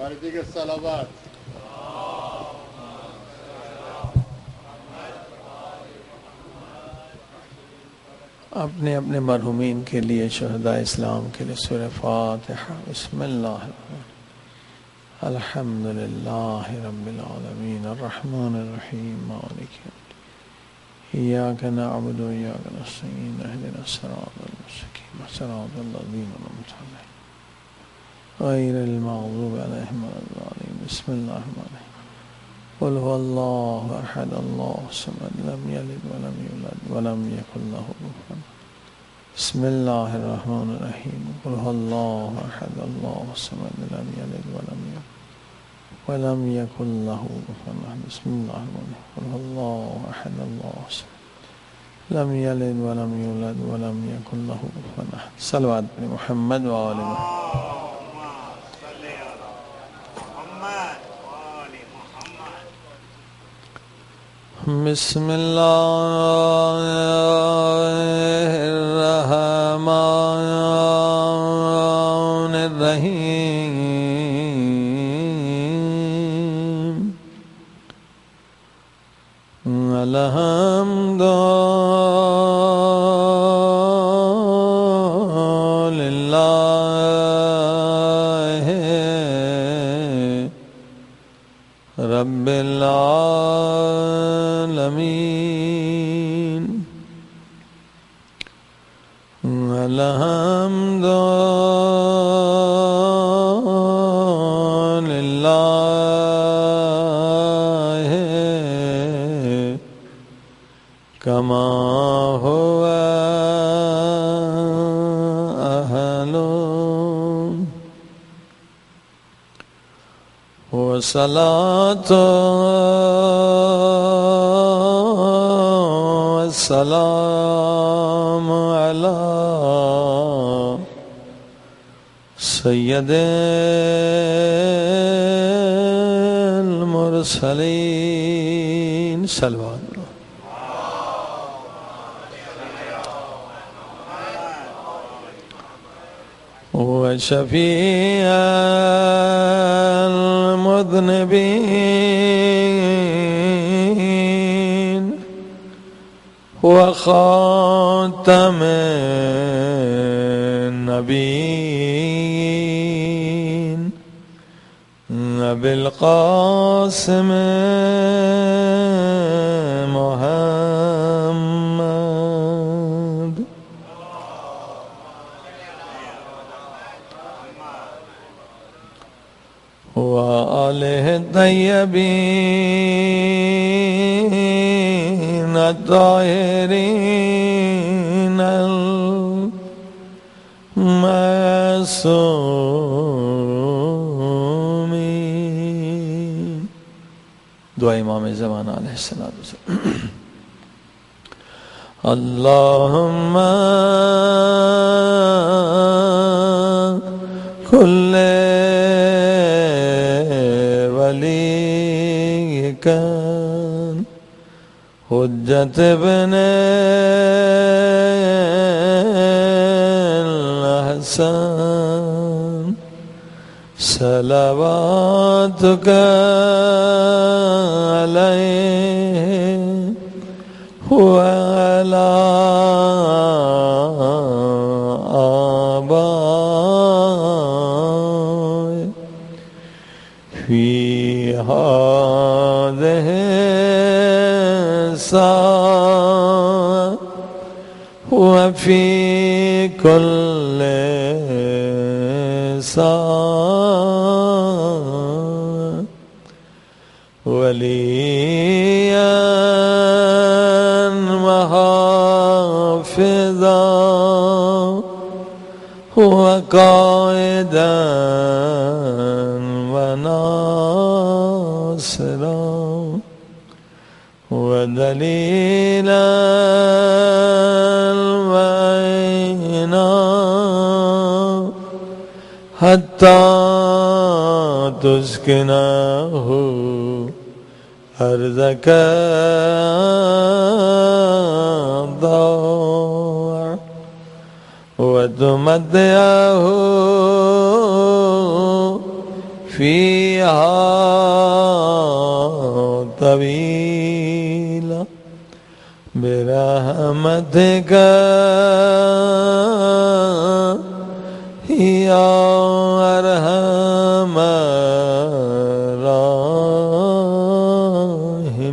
والدی کے صلوات. اپنے اپنے مرحومین کے لیے، شہداء اسلام کے لیے سورہ فاتحہ. بسم اللہ الرحمن الحمد للہ رب العالمین الرحمن الرحیم مالک یوم الدین ایاک نعبد و ایاک نستعین اہدنا الصراط المستقیم صراط الذین انعمت علیہم غیر المغضوب علیہم ولا الضالین. بسم اللہ الرحمن الرحیم. قل هو اللہ احد اللہ الصمد لم یلد ولم یولد ولم یکن له کفوا. بسم اللہ الرحمن الرحیم. قل هو اللہ احد اللہ الصمد لم یلد ولم یولد ولم یکن له کفوا احد. بسم اللہ الرحمن الرحیم. قل هو اللہ احد اللہ الصمد لم یلد ولم یولد ولم یکن له کفوا احد. صلوات علی محمد و آل محمد. بسم اللہ الرحمن الرحیم. الحمد للہ رب العالمین. الحمد للہ کما هو اہل والصلاة والسلام على سید المرسلین. صلوات وشفيع المذنبين وخاتم النبيين أبي القاسم محمد وآله الطيبين الطاهرين المعصومين. دعا امام زمان علیہ السلام. اللهم كل وليك حجة ابن الحسن صلواتك عليه وعلى آبائه في هذه الساعة وفي كل ساعة وليا وحافظا وقائدا وناصرا ودليلا وعينا حتى تسكنه أرضك ضوء وتمتعه فيها طويلا برحمتك يا أرحم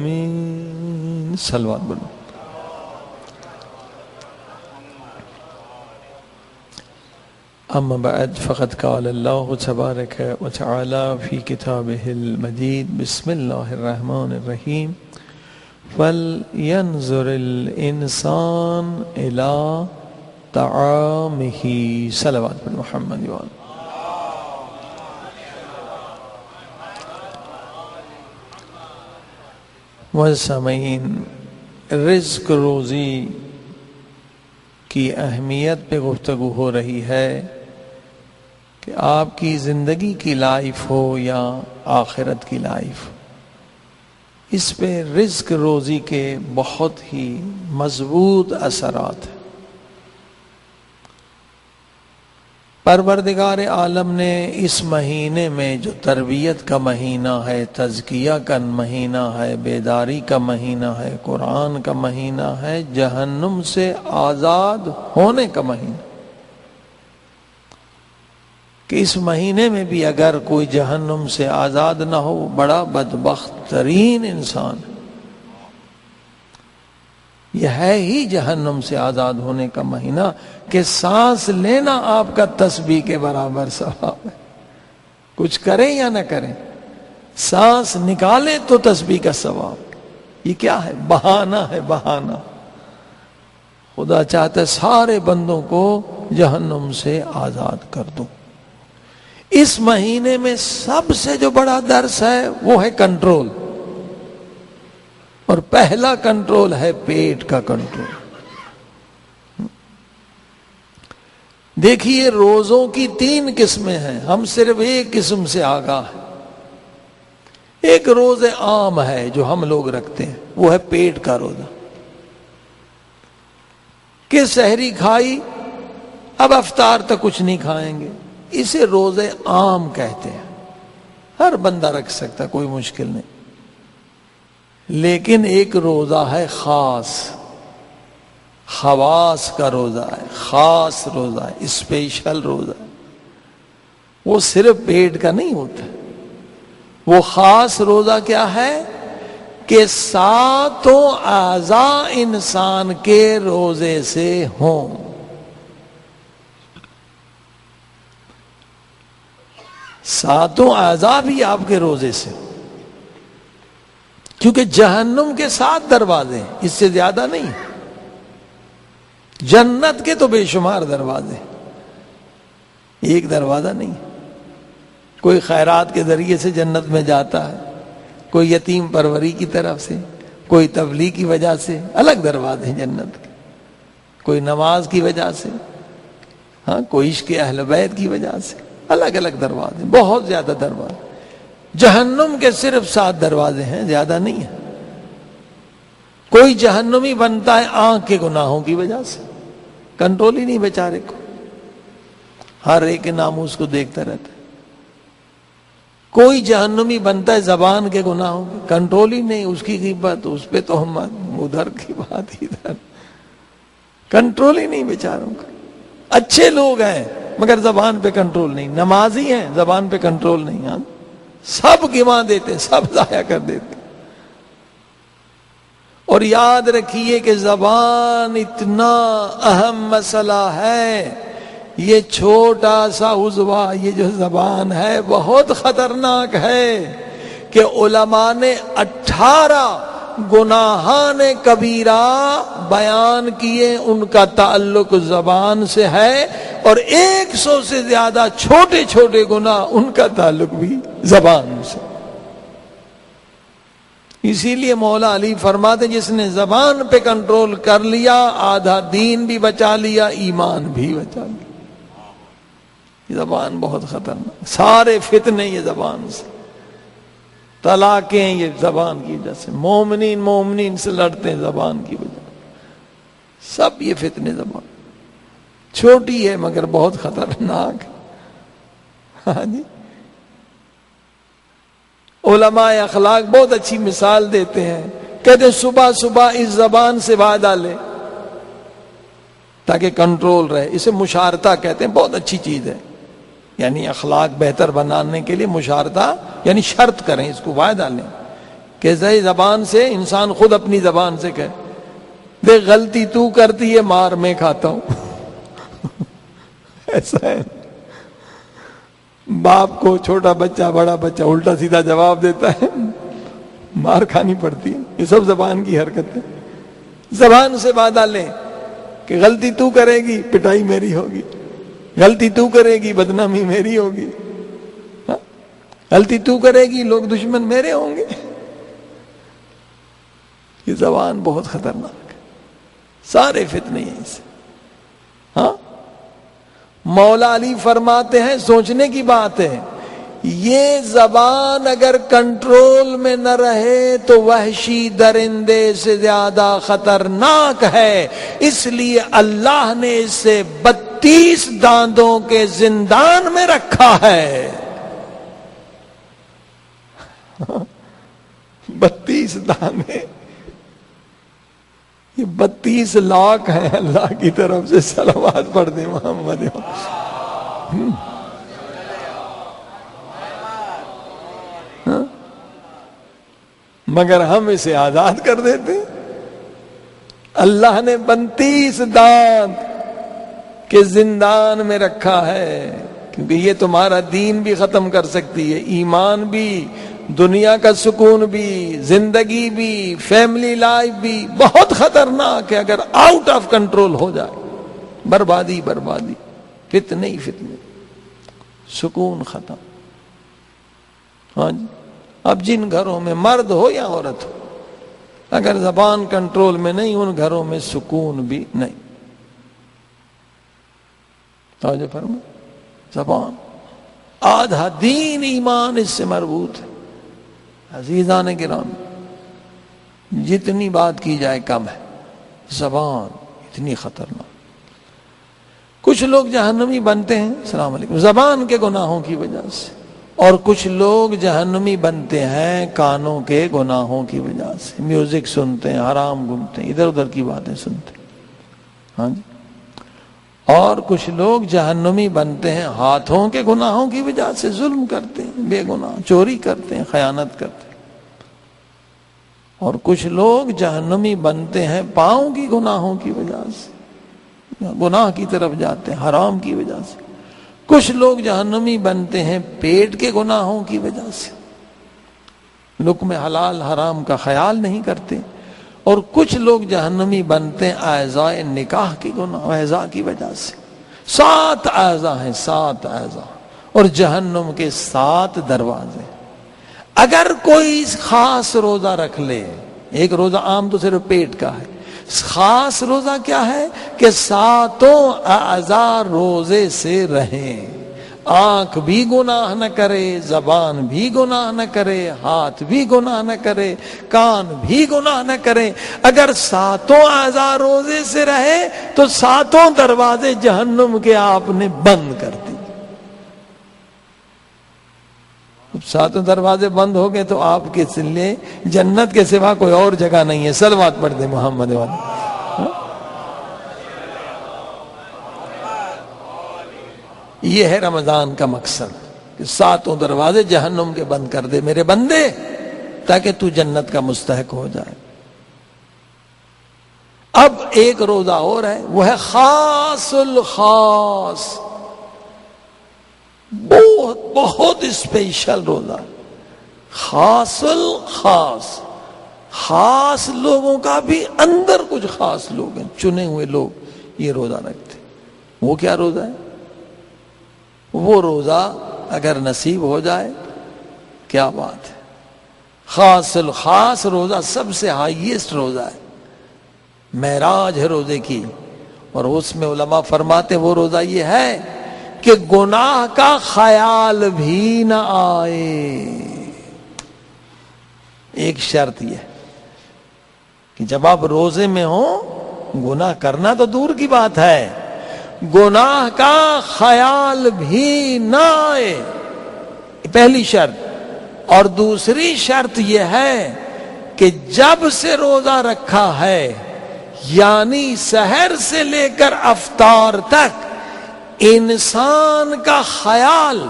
الراحمين. صلوات بولو. أما بعد فقد قال الله تبارك وتعالى في كتابه المجيد بسم الله الرحمن الرحيم فلينظر الإنسان إلى طعامه. صلوات بالمحمد وآله. والسامعین، رزق روزی کی اہمیت پہ گفتگو ہو رہی ہے کہ آپ کی زندگی کی لائف ہو یا آخرت کی لائف، اس پہ رزق روزی کے بہت ہی مضبوط اثرات ہیں۔ پروردگار عالم نے اس مہینے میں جو تربیت کا مہینہ ہے، تزکیہ کا مہینہ ہے، بیداری کا مہینہ ہے، قرآن کا مہینہ ہے، جہنم سے آزاد ہونے کا مہینہ، کہ اس مہینے میں بھی اگر کوئی جہنم سے آزاد نہ ہو بڑا بدبخت ترین انسان ہے۔ یہ ہے ہی جہنم سے آزاد ہونے کا مہینہ کہ سانس لینا آپ کا تسبیح کے برابر ثواب ہے، کچھ کریں یا نہ کریں، سانس نکالیں تو تسبیح کا ثواب۔ یہ کیا ہے؟ بہانہ ہے، بہانہ۔ خدا چاہتا ہے سارے بندوں کو جہنم سے آزاد کر دو۔ اس مہینے میں سب سے جو بڑا درس ہے وہ ہے کنٹرول، اور پہلا کنٹرول ہے پیٹ کا کنٹرول۔ دیکھیے روزوں کی 3 قسمیں ہیں، ہم صرف ایک قسم سے آگاہ ہیں۔ ایک روزہ عام ہے جو ہم لوگ رکھتے ہیں، وہ ہے پیٹ کا روزہ، کہ سحری کھائی اب افطار تک کچھ نہیں کھائیں گے، اسے روزہ عام کہتے ہیں، ہر بندہ رکھ سکتا، کوئی مشکل نہیں۔ لیکن ایک روزہ ہے خاص، خواص کا روزہ ہے، خاص روزہ ہے، اسپیشل روزہ ہے، وہ صرف پیٹ کا نہیں ہوتا۔ وہ خاص روزہ کیا ہے کہ 7 اعضاء انسان کے روزے سے ہوں۔ ساتوں اعضاء بھی آپ کے روزے سے، کیونکہ جہنم کے 7 دروازے ہیں، اس سے زیادہ نہیں، جنت کے تو بے شمار دروازے، ایک دروازہ نہیں۔ کوئی خیرات کے ذریعے سے جنت میں جاتا ہے، کوئی یتیم پروری کی طرف سے، کوئی تبلیغ کی وجہ سے، الگ دروازے ہیں جنت کے، کوئی نماز کی وجہ سے، ہاں کوئی عشق اہل بیت کی وجہ سے، الگ الگ دروازے، بہت زیادہ دروازے۔ جہنم کے صرف 7 دروازے ہیں، زیادہ نہیں ہے۔ کوئی جہنمی بنتا ہے آنکھ کے گناہوں کی وجہ سے، کنٹرول ہی نہیں بیچارے کو، ہر ایک کے ناموس کو دیکھتا رہتا ہے۔ کوئی جہنمی بنتا ہے زبان کے گناہوں کی، کنٹرول ہی نہیں، اس کی غیبت، اس پہ تہمت، ادھر کی بات ادھر، کنٹرول ہی نہیں بیچاروں کا۔ اچھے لوگ ہیں مگر زبان پہ کنٹرول نہیں، نمازی ہیں زبان پہ کنٹرول نہیں، ہاں سب گنوا دیتے، سب ضائع کر دیتے۔ اور یاد رکھیے کہ زبان اتنا اہم مسئلہ ہے، یہ چھوٹا سا عضو، یہ جو زبان ہے بہت خطرناک ہے، کہ علماء نے 18 گناہان کبیرہ بیان کیے، ان کا تعلق زبان سے ہے، اور 100 سے زیادہ چھوٹے چھوٹے گناہ ان کا تعلق بھی زبان سے۔ اسی لیے مولا علی فرماتے جس نے زبان پہ کنٹرول کر لیا آدھا دین بھی بچا لیا، ایمان بھی بچا لیا۔ زبان بہت خطرناک، سارے فتنے یہ زبان سے، طلاقیں یہ زبان کی وجہ سے، مومنین سے لڑتے ہیں زبان کی وجہ سے، سب یہ فتنے زبان، چھوٹی ہے مگر بہت خطرناک ہے۔ ہاں جی، علماء اخلاق بہت اچھی مثال دیتے ہیں، کہتے ہیں صبح صبح اس زبان سے وعدہ لے تاکہ کنٹرول رہے. اسے مشارطہ کہتے ہیں، بہت اچھی چیز ہے. یعنی اخلاق بہتر بنانے کے لیے مشارطہ یعنی شرط کریں، اس کو وعدہ لیں کہ صحیح زبان سے انسان خود اپنی زبان سے کہے دیکھ غلطی تو کرتی ہے، مار میں کھاتا ہوں. ایسا ہے باپ کو چھوٹا بچہ بڑا بچہ الٹا سیدھا جواب دیتا ہے، مار کھانی پڑتی ہے. یہ سب زبان کی حرکت ہے. زبان سے وعدہ لیں کہ غلطی تو کرے گی پٹائی میری ہوگی، غلطی تو کرے گی بدنامی میری ہوگی، غلطی تو کرے گی لوگ دشمن میرے ہوں گے. یہ زبان بہت خطرناک ہے، سارے فتنے یہیں سے. ہاں مولا علی فرماتے ہیں سوچنے کی بات ہے، یہ زبان اگر کنٹرول میں نہ رہے تو وحشی درندے سے زیادہ خطرناک ہے. اس لیے اللہ نے اسے 32 داندوں کے زندان میں رکھا ہے. 32 دانے، یہ 32 لاکھ ہیں. اللہ کی طرف سے صلوات پڑھ دیں محمد. مگر ہم اسے آزاد کر دیتے. اللہ نے 32 دانت کے زندان میں رکھا ہے، کیونکہ یہ تمہارا دین بھی ختم کر سکتی ہے، ایمان بھی، دنیا کا سکون بھی، زندگی بھی، فیملی لائف بھی. بہت خطرناک ہے اگر آؤٹ آف کنٹرول ہو جائے. بربادی بربادی، فتنے ہی فتنے، سکون ختم. ہاں جی. اب جن گھروں میں مرد ہو یا عورت ہو اگر زبان کنٹرول میں نہیں، ان گھروں میں سکون بھی نہیں. توجہ فرما، زبان آدھا دین ایمان اس سے مربوط ہے. عزیزان گرامی، جتنی بات کی جائے کم ہے. زبان اتنی خطرناک. کچھ لوگ جہنمی بنتے ہیں السلام علیکم زبان کے گناہوں کی وجہ سے، اور کچھ لوگ جہنمی بنتے ہیں کانوں کے گناہوں کی وجہ سے. میوزک سنتے ہیں، حرام گھومتے ہیں، ادھر ادھر کی باتیں سنتے ہیں. ہاں جی. اور کچھ لوگ جہنمی بنتے ہیں ہاتھوں کے گناہوں کی وجہ سے، ظلم کرتے ہیں، بے گناہ چوری کرتے ہیں، خیانت کرتے ہیں. اور کچھ لوگ جہنمی بنتے ہیں پاؤں کی گناہوں کی وجہ سے، گناہ کی طرف جاتے ہیں حرام کی وجہ سے. کچھ لوگ جہنمی بنتے ہیں پیٹ کے گناہوں کی وجہ سے، لقمہ حلال حرام کا خیال نہیں کرتے. اور کچھ لوگ جہنمی بنتے ہیں اعضاء نکاح کی گناہ اعضاء کی وجہ سے. 7 اعضاء ہیں، 7 اعضاء، اور جہنم کے 7 دروازے. اگر کوئی خاص روزہ رکھ لے، ایک روزہ عام تو صرف پیٹ کا ہے، خاص روزہ کیا ہے کہ 7 اعضاء روزے سے رہیں. آنکھ بھی گناہ نہ کرے، زبان بھی گناہ نہ کرے، ہاتھ بھی گناہ نہ کرے، کان بھی گناہ نہ کرے. اگر 7 اعضاء روزے سے رہے تو 7 دروازے جہنم کے آپ نے بند کر دی. 7 دروازے بند ہو گئے تو آپ کے لیے جنت کے سوا کوئی اور جگہ نہیں ہے. صلوات پڑھ دیں محمد والے. یہ ہے رمضان کا مقصد کہ 7 دروازے جہنم کے بند کر دے میرے بندے، تاکہ تو جنت کا مستحق ہو جائے. اب ایک روزہ اور ہے، وہ ہے خاص الخاص، بہت بہت اسپیشل روزہ. خاص الخاص، خاص لوگوں کا بھی اندر کچھ خاص لوگ ہیں، چنے ہوئے لوگ یہ روزہ رکھتے. وہ کیا روزہ ہے؟ وہ روزہ اگر نصیب ہو جائے کیا بات ہے. خاص الخاص روزہ سب سے ہائیسٹ روزہ ہے، معراج ہے روزے کی. اور اس میں علماء فرماتے وہ روزہ یہ ہے کہ گناہ کا خیال بھی نہ آئے. ایک شرط یہ کہ جب آپ روزے میں ہوں، گناہ کرنا تو دور کی بات ہے، گناہ کا خیال بھی نہ آئے، پہلی شرط. اور دوسری شرط یہ ہے کہ جب سے روزہ رکھا ہے یعنی سحر سے لے کر افطار تک انسان کا خیال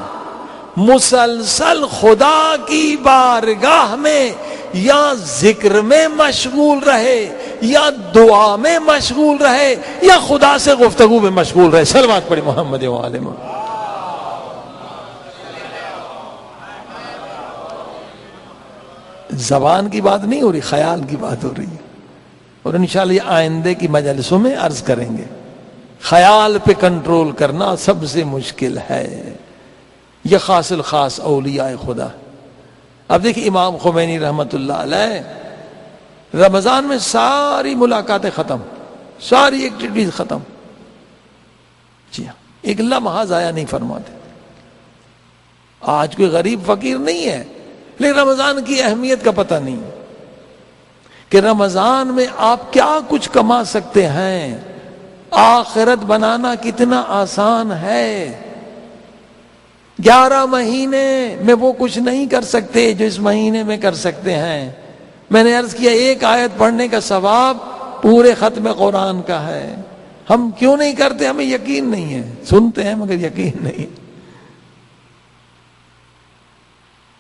مسلسل خدا کی بارگاہ میں یا ذکر میں مشغول رہے یا دعا میں مشغول رہے یا خدا سے گفتگو میں مشغول رہے. صلوات پڑھی محمد و آل محمد. زبان کی بات نہیں ہو رہی، خیال کی بات ہو رہی ہے، اور انشاءاللہ یہ آئندے کی مجلسوں میں عرض کریں گے. خیال پہ کنٹرول کرنا سب سے مشکل ہے، یہ خاص الخاص اولیاء خدا. اب دیکھیں امام خمینی رحمت اللہ علیہ رمضان میں ساری ملاقاتیں ختم، ساری ایکٹیویٹیز ختم. جی ہاں، ایک لمحہ ضائع نہیں فرماتے. آج کوئی غریب فقیر نہیں ہے لیکن رمضان کی اہمیت کا پتہ نہیں کہ رمضان میں آپ کیا کچھ کما سکتے ہیں. آخرت بنانا کتنا آسان ہے. 11 مہینے میں وہ کچھ نہیں کر سکتے جو اس مہینے میں کر سکتے ہیں. میں نے عرض کیا ایک آیت پڑھنے کا ثواب پورے ختم قرآن کا ہے. ہم کیوں نہیں کرتے؟ ہمیں یقین نہیں ہے. سنتے ہیں مگر یقین نہیں.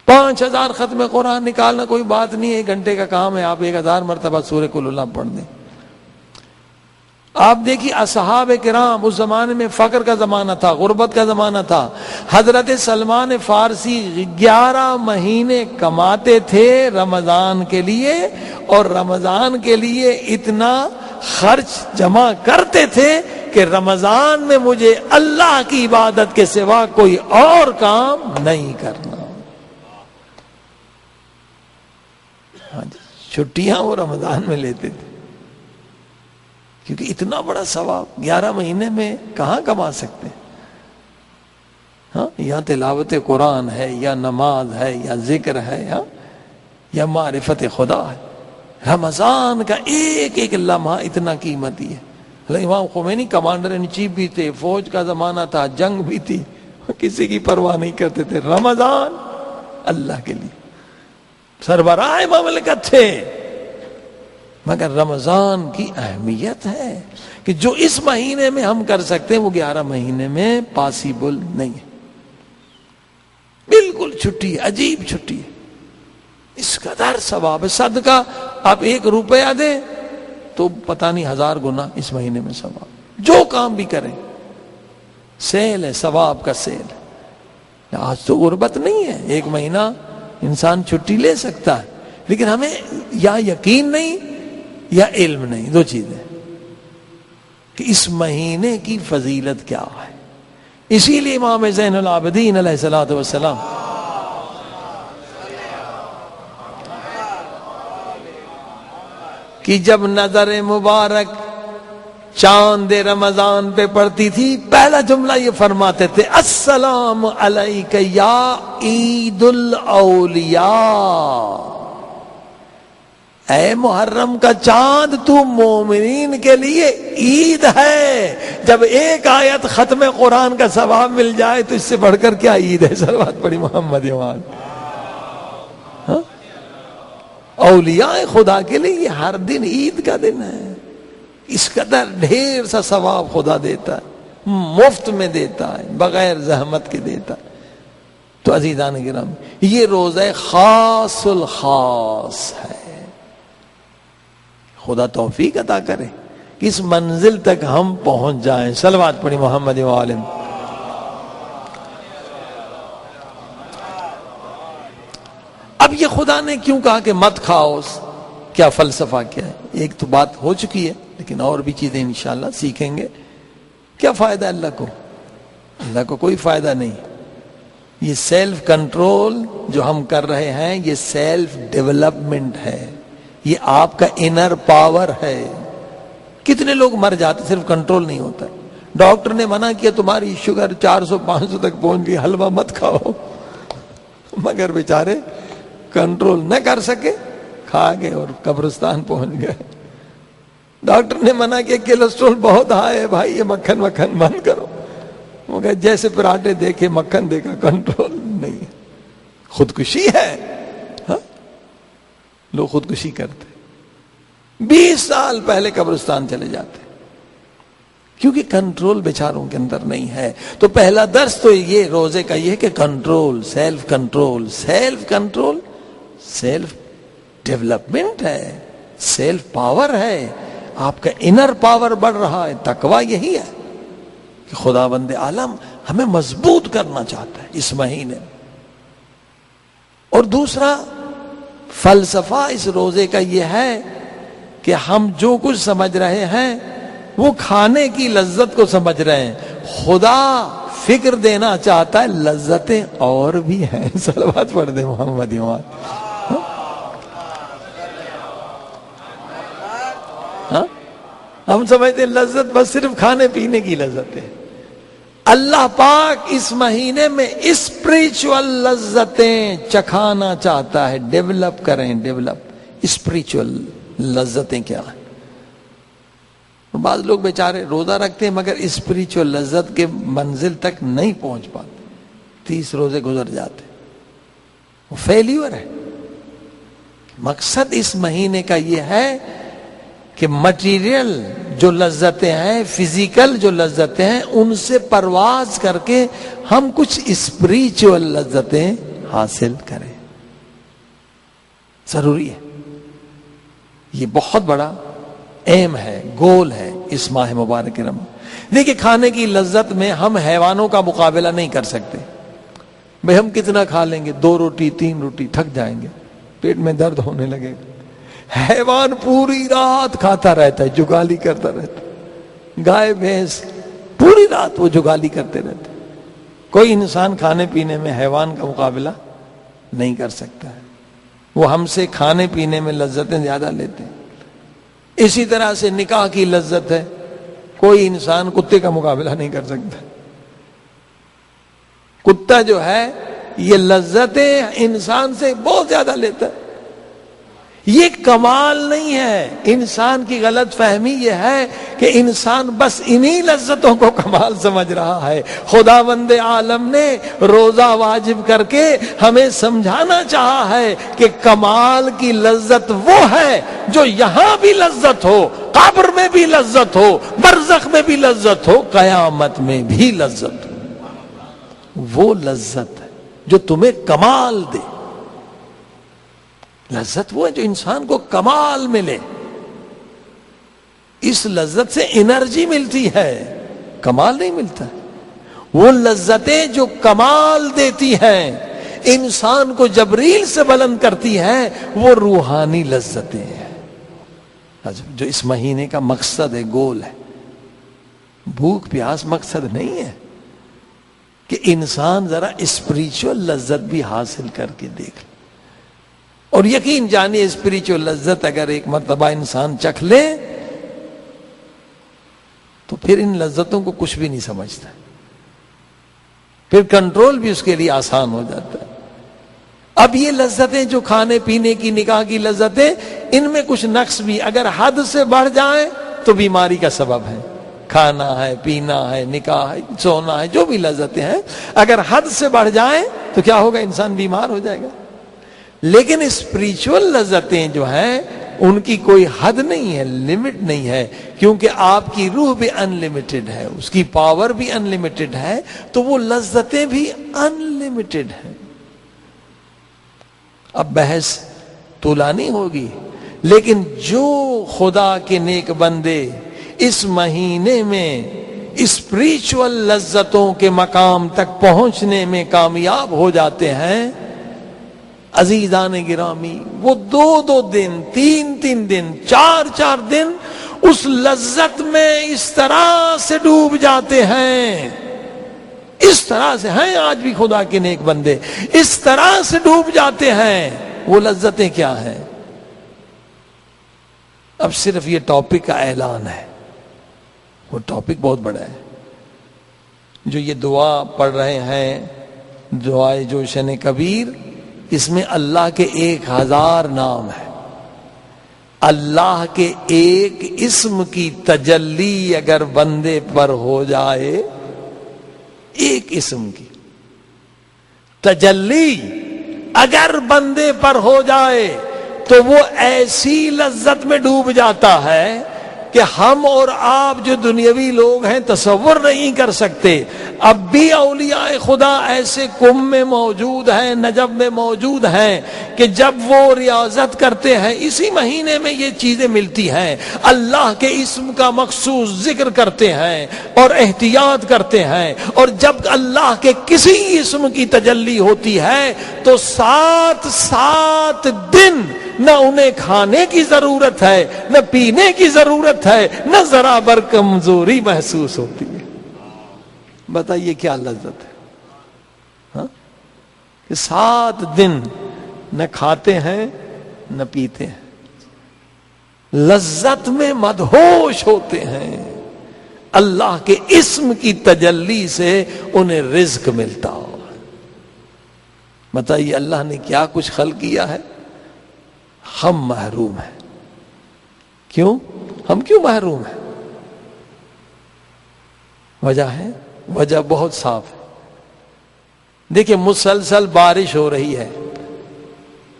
5000 ختم قرآن نکالنا کوئی بات نہیں ہے، 1 گھنٹے کا کام ہے. آپ 1000 مرتبہ سورہ کل اللہ پڑھ دیں. آپ دیکھیے اصحاب کرام، اس زمانے میں فقر کا زمانہ تھا، غربت کا زمانہ تھا. حضرت سلمان فارسی 11 مہینے کماتے تھے رمضان کے لیے، اور رمضان کے لیے اتنا خرچ جمع کرتے تھے کہ رمضان میں مجھے اللہ کی عبادت کے سوا کوئی اور کام نہیں کرنا. ہاں جی، چھٹیاں وہ رمضان میں لیتے تھے کیونکہ اتنا بڑا ثواب 11 مہینے میں کہاں کما سکتے ہیں. ہاں، یا تلاوت قرآن ہے، یا نماز ہے، یا ذکر ہے، یا معرفت خدا ہے. رمضان کا ایک ایک لمحہ اتنا قیمتی ہے. امام خمینی کمانڈر ان چیف بھی تھے، فوج کا زمانہ تھا، جنگ بھی تھی، کسی کی پرواہ نہیں کرتے تھے. رمضان اللہ کے لیے سربراہ مملکت تھے، مگر رمضان کی اہمیت ہے کہ جو اس مہینے میں ہم کر سکتے ہیں وہ 11 مہینے میں پاسیبل نہیں ہے. بالکل چھٹی ہے، عجیب چھٹی ہے. اس قدر ثواب ہے. صدقہ آپ 1 روپیہ دیں تو پتہ نہیں 1000 گنا اس مہینے میں ثواب. جو کام بھی کریں سیل ہے، ثواب کا سیل ہے. آج تو غربت نہیں ہے، 1 مہینہ انسان چھٹی لے سکتا ہے، لیکن ہمیں یا یقین نہیں یا علم نہیں، 2 چیزیں کہ اس مہینے کی فضیلت کیا ہے. اسی لیے امام زین العابدین علیہ الصلوۃ والسلام کہ جب نظر مبارک چاند رمضان پہ پڑتی تھی پہلا جملہ یہ فرماتے تھے السلام علیک یا عید الاولیاء. اے محرم کا چاند تو مومنین کے لیے عید ہے. جب ایک آیت ختم قرآن کا ثواب مل جائے تو اس سے بڑھ کر کیا عید ہے. صلوات پڑھی محمد وآل. اولیاء خدا کے لیے یہ ہر دن عید کا دن ہے. اس قدر ڈھیر سا ثواب خدا دیتا ہے، مفت میں دیتا ہے، بغیر زحمت کے دیتا ہے. تو عزیزان کرام یہ روزہ خاص الخاص ہے. خدا توفیق عطا کرے کہ اس منزل تک ہم پہنچ جائیں. صلوات پڑھی محمد و آل. اب یہ خدا نے کیوں کہا کہ مت کھاؤ؟ کیا فلسفہ کیا ہے؟ ایک تو بات ہو چکی ہے لیکن اور بھی چیزیں انشاءاللہ سیکھیں گے. کیا فائدہ اللہ کو؟ اللہ کو کوئی فائدہ نہیں. یہ سیلف کنٹرول جو ہم کر رہے ہیں یہ سیلف ڈیولپمنٹ ہے، یہ آپ کا انر پاور ہے. کتنے لوگ مر جاتے صرف کنٹرول نہیں ہوتا. ڈاکٹر نے منع کیا تمہاری شوگر 400-500 تک پہنچ گئی، حلوہ مت کھاؤ، مگر بیچارے کنٹرول نہ کر سکے، کھا گئے اور قبرستان پہنچ گئے. ڈاکٹر نے منع کیا کولیسٹرول بہت ہائی ہے بھائی، یہ مکھن بند کرو، مگر جیسے پراٹھے دیکھے مکھن دیکھا، کنٹرول نہیں. خودکشی ہے. لوگ خودکشی کرتے، 20 سال پہلے قبرستان چلے جاتے، کیونکہ کنٹرول بیچاروں کے اندر نہیں ہے۔ تو پہلا درس تو یہ روزے کا یہ کہ control, self control, self control self development ہے، سیلف پاور ہے، آپ کا انر پاور بڑھ رہا ہے۔ تقویٰ یہی ہے کہ خداوند عالم ہمیں مضبوط کرنا چاہتا ہے اس مہینے۔ اور دوسرا فلسفہ اس روزے کا یہ ہے کہ ہم جو کچھ سمجھ رہے ہیں وہ کھانے کی لذت کو سمجھ رہے ہیں، خدا فکر دینا چاہتا ہے لذتیں اور بھی ہیں۔ صلوات پڑھ دیں محمد یوان۔ ہم سمجھتے ہیں لذت بس صرف کھانے پینے کی لذت ہے۔ اللہ پاک اس مہینے میں اسپریچول لذتیں چکھانا چاہتا ہے۔ ڈیولپ کریں، ڈیولپ اسپریچول لذتیں کیا ہیں؟ بعض لوگ بیچارے روزہ رکھتے ہیں مگر اسپریچول لذت کے منزل تک نہیں پہنچ پاتے، 30 روزے گزر جاتے، وہ فیلیور ہے۔ مقصد اس مہینے کا یہ ہے کہ مٹیریل جو لذتیں ہیں، فزیکل جو لذتیں ہیں، ان سے پرواز کر کے ہم کچھ اسپریچول لذتیں حاصل کریں، ضروری ہے۔ یہ بہت بڑا ایم ہے، گول ہے اس ماہ مبارک رمضان۔ دیکھیں کھانے کی لذت میں ہم حیوانوں کا مقابلہ نہیں کر سکتے۔ بھئی ہم کتنا کھا لیں گے، 2 روٹی 3 روٹی تھک جائیں گے، پیٹ میں درد ہونے لگے گا۔ حیوان پوری رات کھاتا رہتا ہے، جگالی کرتا رہتا ہے، گائے بھینس پوری رات وہ جگالی کرتے رہتے۔ کوئی انسان کھانے پینے میں حیوان کا مقابلہ نہیں کر سکتا ہے، وہ ہم سے کھانے پینے میں لذتیں زیادہ لیتے ہیں۔ اسی طرح سے نکاح کی لذت ہے، کوئی انسان کتے کا مقابلہ نہیں کر سکتا۔ کتا جو ہے یہ لذتیں انسان سے بہت زیادہ لیتا ہے۔ یہ کمال نہیں ہے، انسان کی غلط فہمی یہ ہے کہ انسان بس انہی لذتوں کو کمال سمجھ رہا ہے۔ خداوند عالم نے روزہ واجب کر کے ہمیں سمجھانا چاہا ہے کہ کمال کی لذت وہ ہے جو یہاں بھی لذت ہو، قبر میں بھی لذت ہو، برزخ میں بھی لذت ہو، قیامت میں بھی لذت ہو۔ وہ لذت ہے جو تمہیں کمال دے۔ لذت وہ ہے جو انسان کو کمال ملے، اس لذت سے انرجی ملتی ہے، کمال نہیں ملتا۔ وہ لذتیں جو کمال دیتی ہیں، انسان کو جبریل سے بلند کرتی ہیں، وہ روحانی لذتیں ہیں جو اس مہینے کا مقصد ہے، گول ہے۔ بھوک پیاس مقصد نہیں ہے کہ انسان ذرا اسپریچول لذت بھی حاصل کر کے دیکھ لے۔ اور یقین جانیے اسپریچول لذت اگر ایک مرتبہ انسان چکھ لے تو پھر ان لذتوں کو کچھ بھی نہیں سمجھتا، پھر کنٹرول بھی اس کے لیے آسان ہو جاتا ہے۔ اب یہ لذتیں جو کھانے پینے کی، نکاح کی لذتیں، ان میں کچھ نقص بھی اگر حد سے بڑھ جائیں تو بیماری کا سبب ہے۔ کھانا ہے، پینا ہے، نکاح ہے، سونا ہے، جو بھی لذتیں ہیں اگر حد سے بڑھ جائیں تو کیا ہوگا؟ انسان بیمار ہو جائے گا۔ لیکن اسپریچول لذتیں جو ہیں ان کی کوئی حد نہیں ہے، لمٹ نہیں ہے، کیونکہ آپ کی روح بھی انلیمیٹڈ ہے، اس کی پاور بھی انلیمیٹڈ ہے، تو وہ لذتیں بھی انلیمیٹڈ ہیں۔ اب بحث طولانی ہوگی، لیکن جو خدا کے نیک بندے اس مہینے میں اسپریچول لذتوں کے مقام تک پہنچنے میں کامیاب ہو جاتے ہیں، عزیزان گرامی، وہ 2 دن، 3 دن، 4 دن اس لذت میں اس طرح سے ڈوب جاتے ہیں، اس طرح سے ہیں آج بھی خدا کے نیک بندے، اس طرح سے ڈوب جاتے ہیں۔ وہ لذتیں کیا ہیں؟ اب صرف یہ ٹاپک کا اعلان ہے، وہ ٹاپک بہت بڑا ہے۔ جو یہ دعا پڑھ رہے ہیں، دعائے جوشن کبیر، اس میں اللہ کے 1000 نام ہے۔ اللہ کے ایک اسم کی تجلی اگر بندے پر ہو جائے، ایک اسم کی تجلی اگر بندے پر ہو جائے تو وہ ایسی لذت میں ڈوب جاتا ہے کہ ہم اور آپ جو دنیاوی لوگ ہیں تصور نہیں کر سکتے. اب بھی اولیاء خدا ایسے کم میں موجود ہیں، نجب میں موجود ہیں کہ جب وہ ریاضت کرتے ہیں اسی مہینے میں یہ چیزیں ملتی ہیں، اللہ کے اسم کا مخصوص ذکر کرتے ہیں اور احتیاط کرتے ہیں، اور جب اللہ کے کسی اسم کی تجلی ہوتی ہے تو 7 دن نہ انہیں کھانے کی ضرورت ہے، نہ پینے کی ضرورت ہے، نہ ذرا بر کمزوری محسوس ہوتی ہے. بتائیے کیا لذت ہے، ہاں؟ کہ 7 دن نہ کھاتے ہیں نہ پیتے ہیں، لذت میں مدہوش ہوتے ہیں. اللہ کے اسم کی تجلی سے انہیں رزق ملتا ہو. بتائیے اللہ نے کیا کچھ خلق کیا ہے، ہم محروم ہیں. کیوں؟ ہم کیوں محروم ہیں؟ وجہ ہے، وجہ بہت صاف ہے. دیکھیں مسلسل بارش ہو رہی ہے،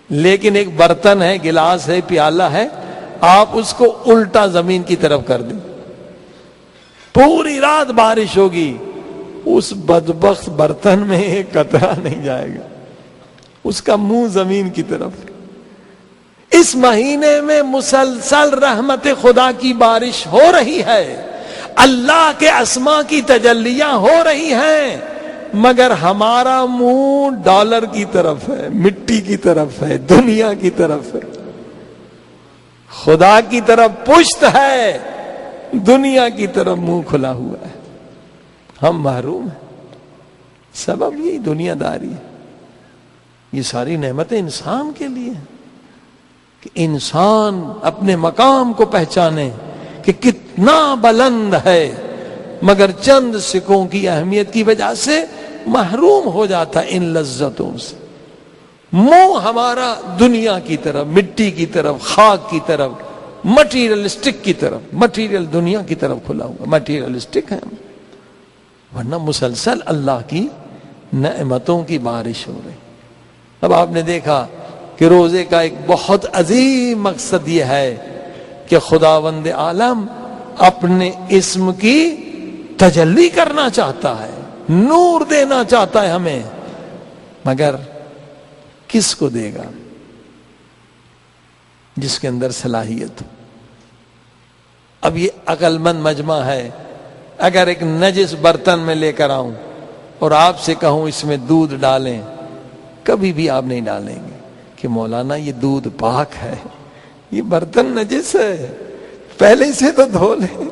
لیکن ایک برتن ہے، گلاس ہے، پیالہ ہے، آپ اس کو الٹا زمین کی طرف کر دیں، پوری رات بارش ہوگی، اس بدبخت برتن میں ایک قطرہ نہیں جائے گا، اس کا منہ زمین کی طرف. اس مہینے میں مسلسل رحمت خدا کی بارش ہو رہی ہے، اللہ کے اسماء کی تجلیاں ہو رہی ہیں، مگر ہمارا منہ ڈالر کی طرف ہے، مٹی کی طرف ہے، دنیا کی طرف ہے. خدا کی طرف پشت ہے، دنیا کی طرف منہ کھلا ہوا ہے. ہم محروم ہیں. سبب یہی دنیا داری ہے. یہ ساری نعمتیں انسان کے لیے ہیں کہ انسان اپنے مقام کو پہچانے کہ کتنا بلند ہے، مگر چند سکوں کی اہمیت کی وجہ سے محروم ہو جاتا ان لذتوں سے. منہ ہمارا دنیا کی طرف، مٹی کی طرف، خاک کی طرف، مٹیریلسٹک کی طرف، مٹیریل دنیا کی طرف کھلا ہوا. مٹیریلسٹک ہے، ورنہ مسلسل اللہ کی نعمتوں کی بارش ہو رہی. اب آپ نے دیکھا کہ روزے کا ایک بہت عظیم مقصد یہ ہے کہ خداوند عالم اپنے اسم کی تجلی کرنا چاہتا ہے، نور دینا چاہتا ہے ہمیں، مگر کس کو دے گا؟ جس کے اندر صلاحیت. اب یہ عقل مند مجمع ہے، اگر ایک نجس برتن میں لے کر آؤں اور آپ سے کہوں اس میں دودھ ڈالیں، کبھی بھی آپ نہیں ڈالیں گے کہ مولانا یہ دودھ پاک ہے، یہ برتن نجس ہے، پہلے اسے تو دھو لیں.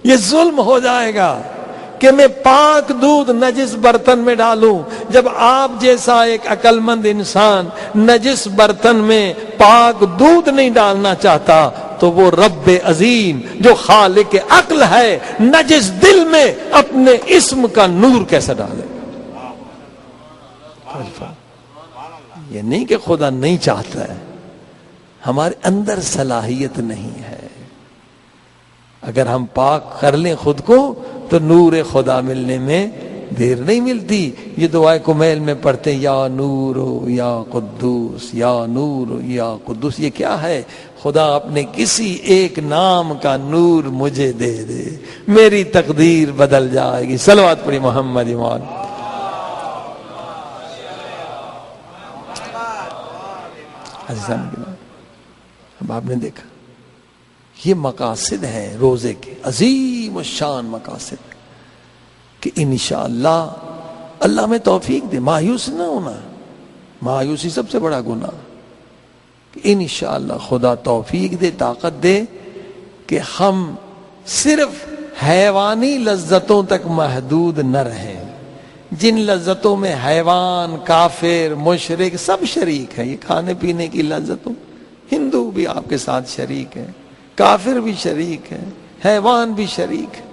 یہ ظلم ہو جائے گا کہ میں پاک دودھ نجس برتن میں ڈالوں. جب آپ جیسا ایک عقل مند انسان نجس برتن میں پاک دودھ نہیں ڈالنا چاہتا تو وہ رب عظیم جو خالق عقل ہے نجس دل میں اپنے اسم کا نور کیسے ڈالے؟ یہ نہیں کہ خدا نہیں چاہتا ہے، ہمارے اندر صلاحیت نہیں ہے. اگر ہم پاک کر لیں خود کو تو نور خدا ملنے میں دیر نہیں ملتی. یہ دعائے کمیل میں پڑھتے ہیں، یا نور یا قدوس، یا نور یا قدوس. یہ کیا ہے؟ خدا اپنے کسی ایک نام کا نور مجھے دے دے، میری تقدیر بدل جائے گی. صلوات پڑھی محمد ایمان. اب آپ نے دیکھا یہ مقاصد ہیں روزے کے، عظیم الشان مقاصد، کہ انشاءاللہ اللہ میں توفیق دے. مایوس نہ ہونا، مایوسی سب سے بڑا گناہ. انشاءاللہ خدا توفیق دے، طاقت دے کہ ہم صرف حیوانی لذتوں تک محدود نہ رہیں. جن لذتوں میں حیوان، کافر، مشرک سب شریک ہیں، یہ کھانے پینے کی لذتوں، ہندو بھی آپ کے ساتھ شریک ہے، کافر بھی شریک ہے، حیوان بھی شریک ہے.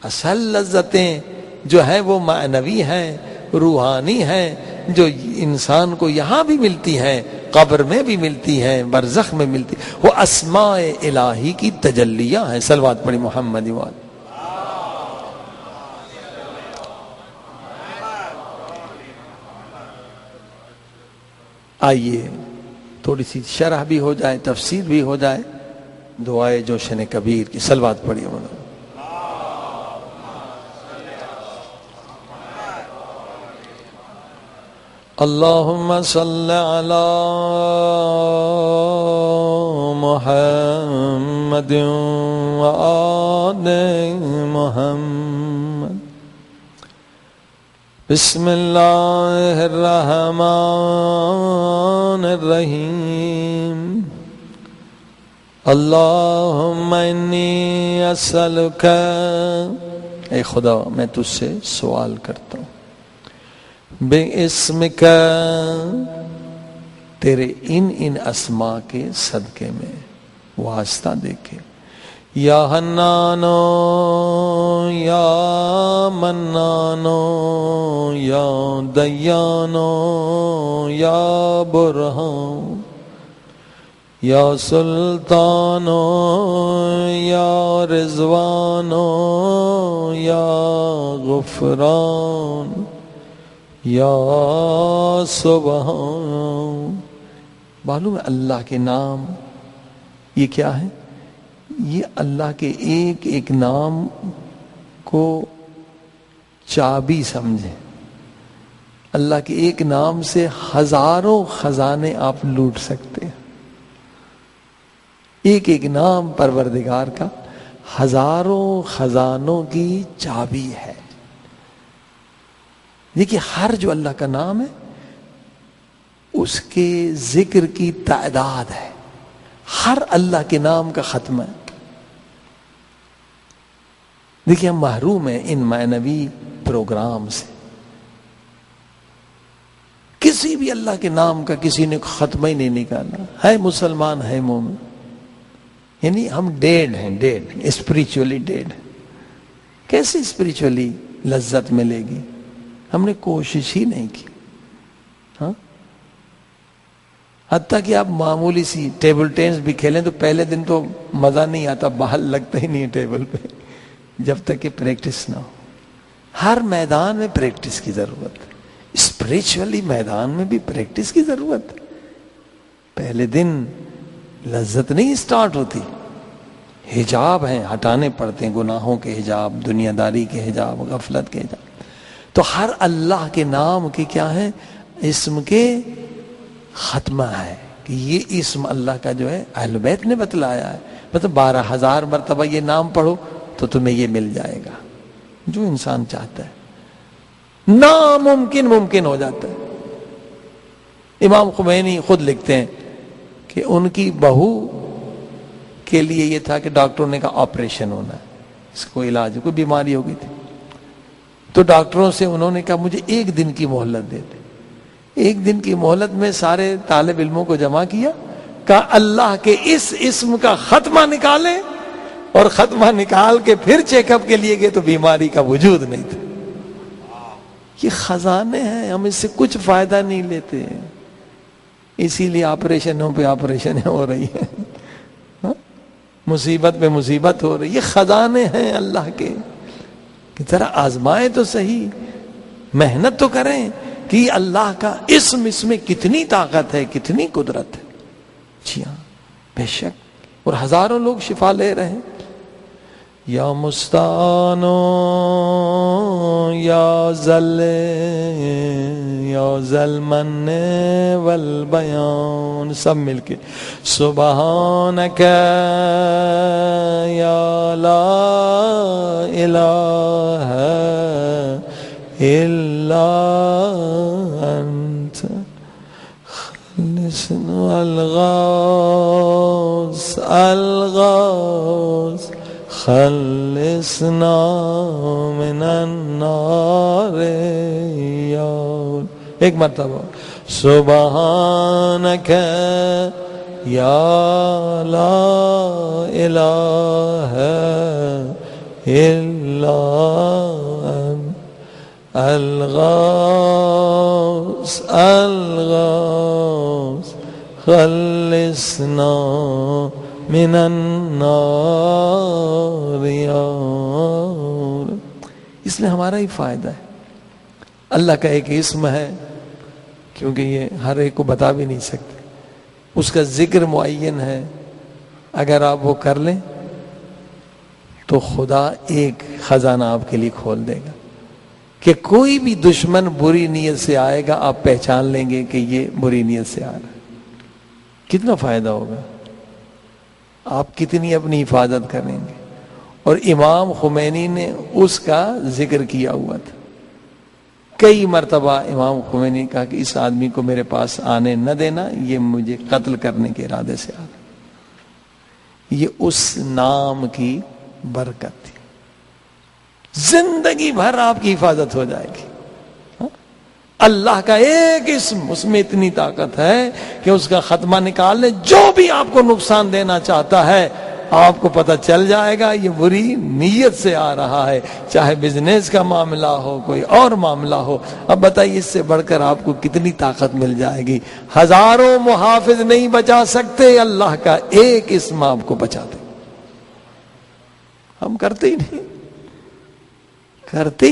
اصل لذتیں جو ہیں وہ معنوی ہیں، روحانی ہیں، جو انسان کو یہاں بھی ملتی ہیں، قبر میں بھی ملتی ہیں، برزخ میں ملتی، وہ اسماء الہی کی تجلیاں ہیں. صلوات پڑھی محمد وال. آئیے تھوڑی سی شرح بھی ہو جائے، تفسیر بھی ہو جائے. دعائے جوشن کبیر کی صلوات پڑھیے مولانا. اللہم صل علی محمد وآل محمد. بسم اللہ الرحمن الرحیم. اللہم انی اسألک، اے خدا میں تجھ سے سوال کرتا ہوں، بے اسمک، تیرے ان اسماء کے صدقے میں واسطہ دے کے، یا حنانو یا منانو یا دیانو یا برہان یا سلطانو یا رضوانو یا غفران یا سبحان. معلوم ہے اللہ کے نام یہ کیا ہے؟ یہ اللہ کے ایک ایک نام کو چابی سمجھیں. اللہ کے ایک نام سے ہزاروں خزانے آپ لوٹ سکتے ہیں. ایک ایک نام پروردگار کا ہزاروں خزانوں کی چابی ہے. دیکھیے ہر جو اللہ کا نام ہے اس کے ذکر کی تعداد ہے، ہر اللہ کے نام کا ختم ہے. دیکھیے ہم محروم ہیں ان معنوی پروگرام سے. کسی بھی اللہ کے نام کا کسی نے ختمہ ہی نہیں نکالا. ہے مسلمان ہے مومن، یعنی ہم ڈیڈ ہیں، ڈیڈ اسپریچولی ڈیڈ. کیسے اسپریچولی لذت ملے گی؟ ہم نے کوشش ہی نہیں کی. ہاں حتیٰ کہ آپ معمولی سی ٹیبل ٹینس بھی کھیلیں تو پہلے دن تو مزہ نہیں آتا، بال لگتا ہی نہیں ہے ٹیبل پہ جب تک کہ پریکٹس نہ ہو. ہر میدان میں پریکٹس کی ضرورت ہے. اسپریچولی میدان میں بھی پریکٹس کی ضرورت ہے. پہلے دن لذت نہیں سٹارٹ ہوتی. حجاب ہیں، ہٹانے پڑتے ہیں، گناہوں کے حجاب، دنیا داری کے حجاب، غفلت کے حجاب. تو ہر اللہ کے نام کے کیا ہے؟ اسم کے ختمہ ہے کہ یہ اسم اللہ کا جو ہے اہل بیت نے بتلایا ہے. مطلب 12,000 مرتبہ یہ نام پڑھو تو تمہیں یہ مل جائے گا جو انسان چاہتا ہے. ناممکن ممکن ہو جاتا ہے. امام خمینی خود لکھتے ہیں کہ ان کی بہو کے لیے یہ تھا کہ ڈاکٹروں نے کہا آپریشن ہونا ہے، اس کو علاج، کوئی بیماری ہو گئی تھی. تو ڈاکٹروں سے انہوں نے کہا مجھے 1 دن کی مہلت دے دے. 1 دن کی مہلت میں سارے طالب علموں کو جمع کیا، کہا اللہ کے اس اسم کا ختمہ نکالیں، اور ختمہ نکال کے پھر چیک اپ کے لیے گئے تو بیماری کا وجود نہیں تھا. یہ خزانے ہیں، ہم اس سے کچھ فائدہ نہیں لیتے. اسی لیے آپریشنوں پہ آپریشن ہو رہی ہے، مصیبت پہ مصیبت ہو رہی. یہ خزانے ہیں اللہ کے، کہ ذرا آزمائیں تو صحیح، محنت تو کریں کہ اللہ کا اسم، اس میں کتنی طاقت ہے، کتنی قدرت ہے. جی ہاں بے شک. اور ہزاروں لوگ شفا لے رہے ہیں. یا مستانو یا ذل من والبیان، سب مل کے سبحانک یا لا الہ الا انت خلصنا الغوث خلصنا من النار. ایک مرتبہ سبحانک یا لا الہ الا انت الغوث خلصنا من النار. اس میں ہمارا ہی فائدہ ہے. اللہ کا ایک اسم ہے، کیونکہ یہ ہر ایک کو بتا بھی نہیں سکتے. اس کا ذکر معین ہے، اگر آپ وہ کر لیں تو خدا ایک خزانہ آپ کے لیے کھول دے گا کہ کوئی بھی دشمن بری نیت سے آئے گا، آپ پہچان لیں گے کہ یہ بری نیت سے آ رہا ہے۔ کتنا فائدہ ہوگا، آپ کتنی اپنی حفاظت کریں گے۔ اور امام خمینی نے اس کا ذکر کیا ہوا تھا، کئی مرتبہ امام خمینی نے کہا کہ اس آدمی کو میرے پاس آنے نہ دینا، یہ مجھے قتل کرنے کے ارادے سے آ رہا۔ یہ اس نام کی برکت تھی، زندگی بھر آپ کی حفاظت ہو جائے گی۔ اللہ کا ایک اسم، اس میں اتنی طاقت ہے کہ اس کا خاتمہ نکال لے، جو بھی آپ کو نقصان دینا چاہتا ہے آپ کو پتہ چل جائے گا یہ بری نیت سے آ رہا ہے، چاہے بزنس کا معاملہ ہو، کوئی اور معاملہ ہو۔ اب بتائیے اس سے بڑھ کر آپ کو کتنی طاقت مل جائے گی۔ ہزاروں محافظ نہیں بچا سکتے، اللہ کا ایک اسم آپ کو بچا دے۔ ہم کرتے ہی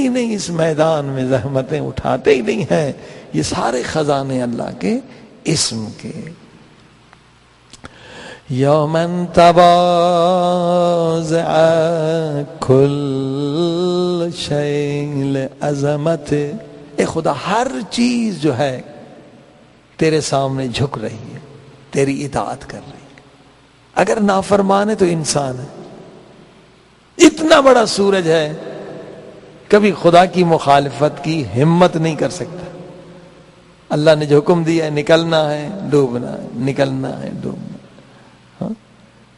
نہیں اس میدان میں، زحمتیں اٹھاتے ہی نہیں ہیں۔ یہ سارے خزانے اللہ کے اسم کے۔ یومن تواضع کل شیء لعظمت، اے خدا ہر چیز جو ہے تیرے سامنے جھک رہی ہے، تیری اطاعت کر رہی ہے۔ اگر نافرمان ہے تو انسان ہے، اتنا بڑا سورج ہے، کبھی خدا کی مخالفت کی ہمت نہیں کر سکتا۔ اللہ نے جو حکم دیا ہے نکلنا ہے ڈوبنا ہے، نکلنا ہے ڈوبنا ہے۔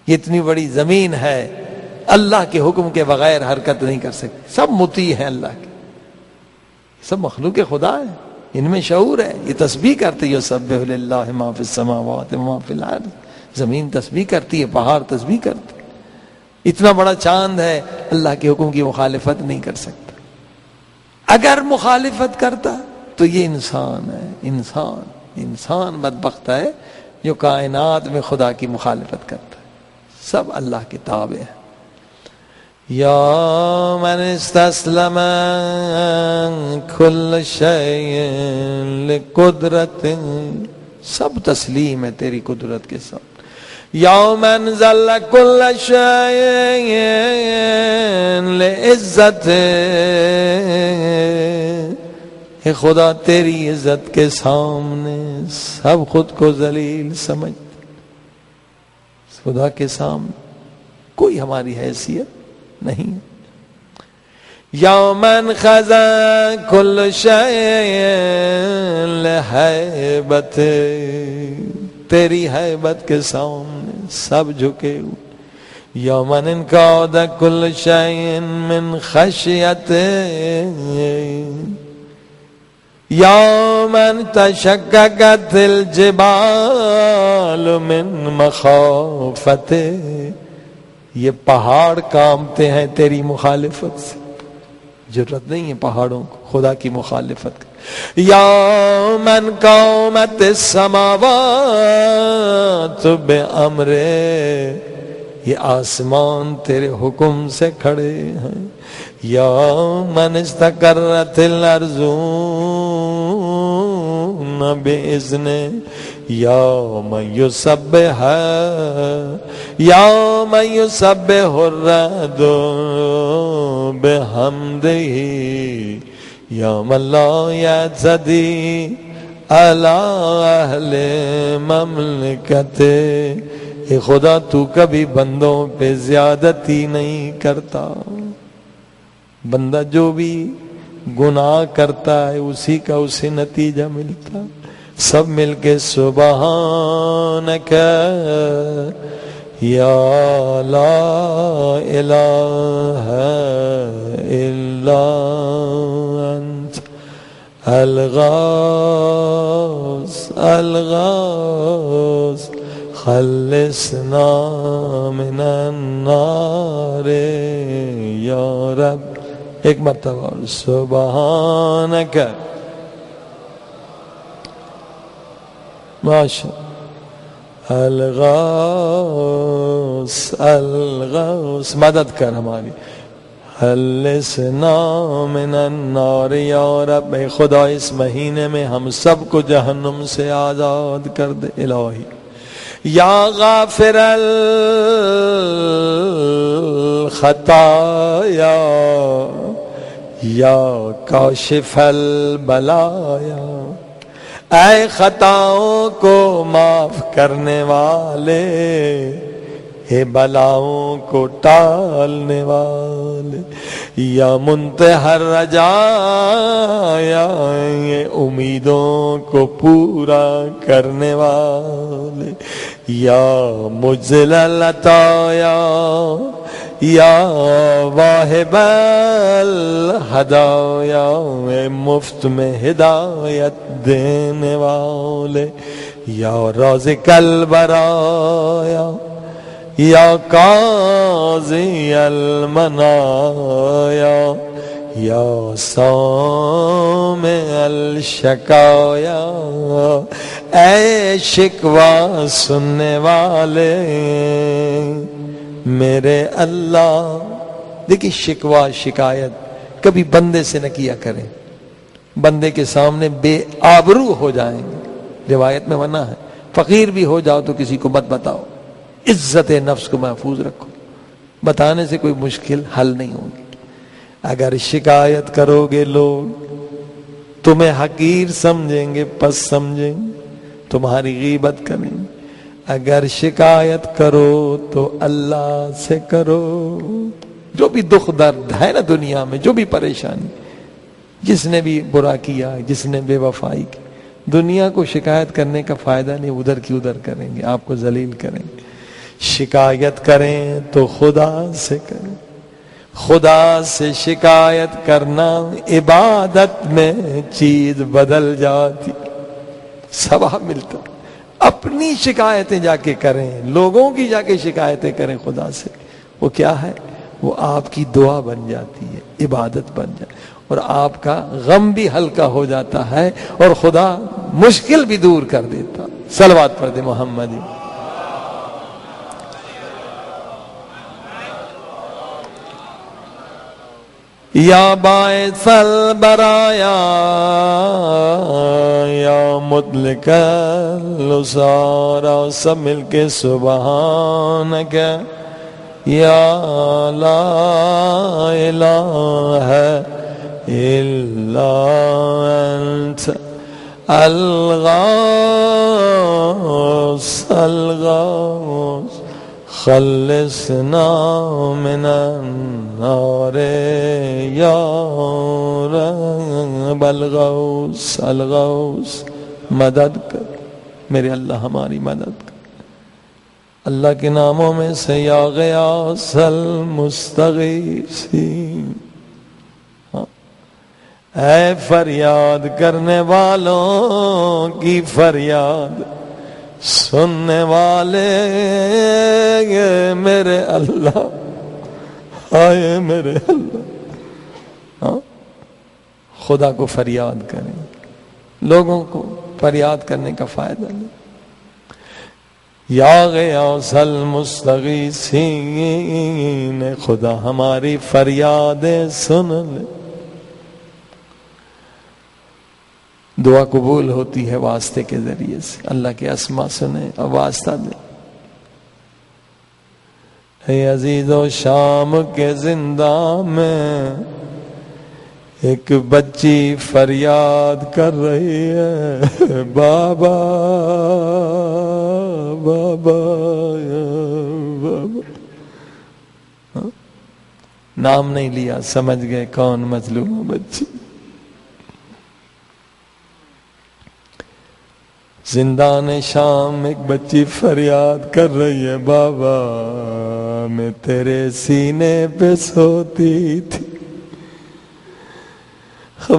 یہ اتنی بڑی زمین ہے، اللہ کے حکم کے بغیر حرکت نہیں کر سکتی، سب مطیع ہیں اللہ کے، سب مخلوق خدا ہے، ان میں شعور ہے، یہ تسبیح کرتی ہے، یسبح للہ ما فی السماوات و ما فی الارض، زمین تسبیح کرتی ہے، پہاڑ تسبیح کرتے، اتنا بڑا چاند ہے، اللہ کے حکم کی مخالفت نہیں کر سکتا۔ اگر مخالفت کرتا تو یہ انسان ہے، انسان بدبخت ہے جو کائنات میں خدا کی مخالفت کرتا ہے۔ سب اللہ کے تابع ہیں۔ یا من استسلم کل شیء لقدرت، سب تسلیم ہے تیری قدرت کے ساتھ۔ یا من ذل کل شیء لعزت، اے خدا تیری عزت کے سامنے سب خود کو ذلیل سمجھ، خدا کے سامنے کوئی ہماری حیثیت نہیں ہے۔ یا من خضع کل شیء لہیبت، تیری حیبت کے سامنے سب جھکے ہوئے۔ یا من انقاد کل شیء من خشیت، یا من تشققت الجبال من مخافت، یہ پہاڑ کانپتے ہیں تیری مخالفت سے، ضرورت نہیں ہے پہاڑوں کو خدا کی مخالفت کی۔ یا من قامت السماوات بامر، یہ آسمان تیرے حکم سے کھڑے ہیں۔ یا من استقرت الارض باذن، یا من یسبح، یا من یسبح الرعد بحمدہ، یا من لا یعتدی علی اہل مملکت، اے خدا تو کبھی بندوں پہ زیادتی نہیں کرتا، بندہ جو بھی گناہ کرتا ہے اسی کا اسے نتیجہ ملتا۔ سب مل کے سبحانک یا لا الہ الا انت الغوث الغوث خلصنا من النار یا رب، ایک مرتبہ سبحانک، ماشاء الغوث الغوث، مدد کر ہماری، خلصنا من النار یا رب، اے خدا اس مہینے میں ہم سب کو جہنم سے آزاد کر دے الہی۔ یا غافر الخطایا یا کاشف البلایا، اے خطاؤں کو معاف کرنے والے، اے بلاؤں کو ٹالنے والے، یا منتہی الرجایا، یہ امیدوں کو پورا کرنے والے، یا مجزل العطایا، یا واہب الہدایا، اے مفت میں ہدایت دینے والے، یا رازق البرایا، یا قاضی المنایا، یا سامع الشکایا، اے شکوہ سننے والے میرے اللہ۔ دیکھیں شکوہ شکایت کبھی بندے سے نہ کیا کریں، بندے کے سامنے بے آبرو ہو جائیں گے، روایت میں منع ہے۔ فقیر بھی ہو جاؤ تو کسی کو مت بتاؤ، عزت نفس کو محفوظ رکھو، بتانے سے کوئی مشکل حل نہیں ہوگی۔ اگر شکایت کرو گے لوگ تمہیں حقیر سمجھیں گے، پس سمجھیں گے، تمہاری غیبت کریں گے۔ اگر شکایت کرو تو اللہ سے کرو۔ جو بھی دکھ درد ہے نا دنیا میں، جو بھی پریشانی، جس نے بھی برا کیا، جس نے بے وفائی کی، دنیا کو شکایت کرنے کا فائدہ نہیں، ادھر کی ادھر کریں گے، آپ کو ذلیل کریں گے۔ شکایت کریں تو خدا سے کریں، خدا سے شکایت کرنا عبادت میں چیز بدل جاتی، ثواب ملتا۔ اپنی شکایتیں جا کے کریں، لوگوں کی جا کے شکایتیں کریں خدا سے، وہ کیا ہے؟ وہ آپ کی دعا بن جاتی ہے، عبادت بن جاتی ہے، اور آپ کا غم بھی ہلکا ہو جاتا ہے، اور خدا مشکل بھی دور کر دیتا۔ صلوات پڑھ دے محمد۔ یا باعث البرایا، یا مطلق الاسارا، سب مل کے سبحانک یا لا الہ الا انت الغوث الغوث، خلصنا من النار یا رب الغوث الغوث، مدد کر میرے اللہ، ہماری مدد کر۔ اللہ کے ناموں میں سے یا غیاث المستغیثین، اے فریاد کرنے والوں کی فریاد سننے والے میرے اللہ، آئے میرے اللہ۔ خدا کو فریاد کریں، لوگوں کو فریاد کرنے کا فائدہ نہیں۔ یا غیاث المستغیثین، خدا ہماری فریادیں سن لے۔ دعا قبول ہوتی ہے واسطے کے ذریعے سے، اللہ کے اسماء سنیں اور واسطہ دیں۔ اے عزیز و شام کے زندہ میں ایک بچی فریاد کر رہی ہے، بابا بابا بابا۔ نام نہیں لیا، سمجھ گئے کون مظلوم بچی۔ زندان شام ایک بچی فریاد کر رہی ہے، بابا میں تیرے سینے پہ سوتی تھی،